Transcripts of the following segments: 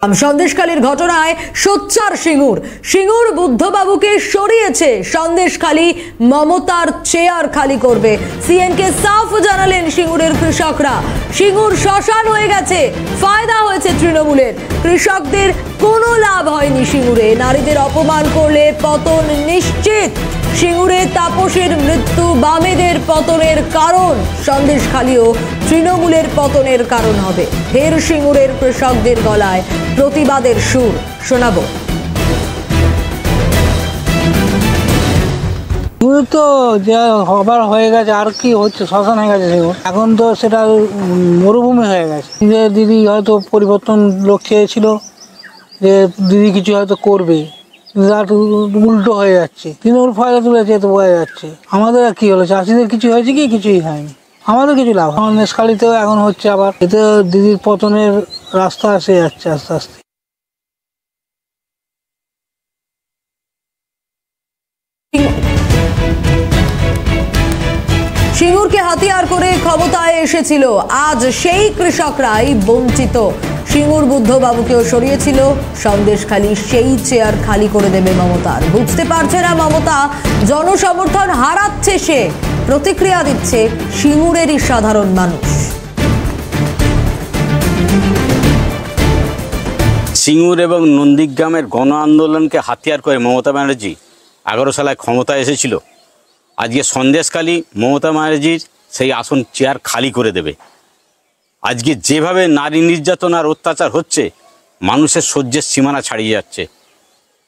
সন্দেশখালীর ঘটনায় সোচ্চার সিঙ্গুর বুদ্ধবাবুকে সরিয়েছে সন্দেশখালী, মমতার চেয়ার খালি করবে। সিএনকে সাফ জানালেন সিঙ্গুরের কৃষকরা। সিঙ্গুর শ্মশান হয়ে গেছে, ফায়দা হয়েছে তৃণমূলের। কৃষকদের কোনো লাভ হয়নি সিঙ্গুরে। নারীদের অপমান করলে পতন নিশ্চিত। সিঙ্গুরে তাপসের মৃত্যু বামেদের পতনের কারণ, সন্দেশখালীও তৃণমূলের পতনের কারণ হবে। ফের সিঙ্গুরের কৃষকদের গলায় প্রতিবাদের সুর শোনাবো। তো যে হবার হয়ে গেছে, আর কি হচ্ছে, শ্মশান হয়ে গেছে সিঙ্গুর। এখন তো সেটা মরুভূমি হয়ে গেছে। যে দিদি হয়তো পরিবর্তন লোক চেয়েছিল, যে দিদি কিছু হয়তো করবে, উল্টো হয়ে যাচ্ছে। তৃণমূল ফায়দা তুলেছে, তো বোঝা যাচ্ছে। আমাদের আর কি হলো, চাষিদের কিছু হয়েছে কি? কিছুই হয়নি। আমাদের কিছু লাভ। সন্দেশখালীতেও এখন হচ্ছে, আবার এতে দিদির পতনের রাস্তা এসে যাচ্ছে আস্তে আস্তে। সিঙ্গুরকে হাতিয়ার করে ক্ষমতায় এসেছিল, আজ সেই কৃষকরাই বঞ্চিত। সিঙ্গুর বুদ্ধবাবুকেও সরিয়েছিল সন্দেশখালী, সেই চেয়ার খালি করে দেবে মমতার। বুঝতে পারছে না মমতা, জনসমর্থন হারাচ্ছে সে। প্রতিক্রিয়া দিচ্ছে সিঙ্গুরেরই সাধারণ মানুষ। সিঙ্গুর এবং নন্দীগ্রামের গণ আন্দোলনকে হাতিয়ার করে মমতা ব্যানার্জি 11 সালে ক্ষমতায় এসেছিল। আজকে সন্দেশখালী মমতা ব্যানার্জির সেই আসন চেয়ার খালি করে দেবে। আজকে যেভাবে নারী নির্যাতন আর অত্যাচার হচ্ছে, মানুষের সহ্যের সীমানা ছাড়িয়ে যাচ্ছে।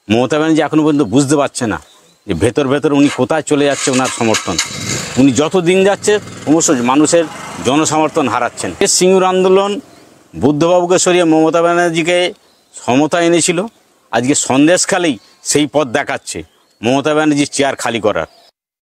মমতা ব্যানার্জি এখনও পর্যন্ত বুঝতে পারছে না যে ভেতর ভেতর উনি কোথায় চলে যাচ্ছে ওনার সমর্থন। উনি যত দিন যাচ্ছে ক্রমশ মানুষের জনসমর্থন হারাচ্ছেন। সিঙ্গুর আন্দোলন বুদ্ধবাবুকে সরিয়ে মমতা ব্যানার্জিকে ক্ষমতা এনেছিল। আজকে সন্দেশখালী সেই পথ দেখাচ্ছে মমতা ব্যানার্জির চেয়ার খালি করার।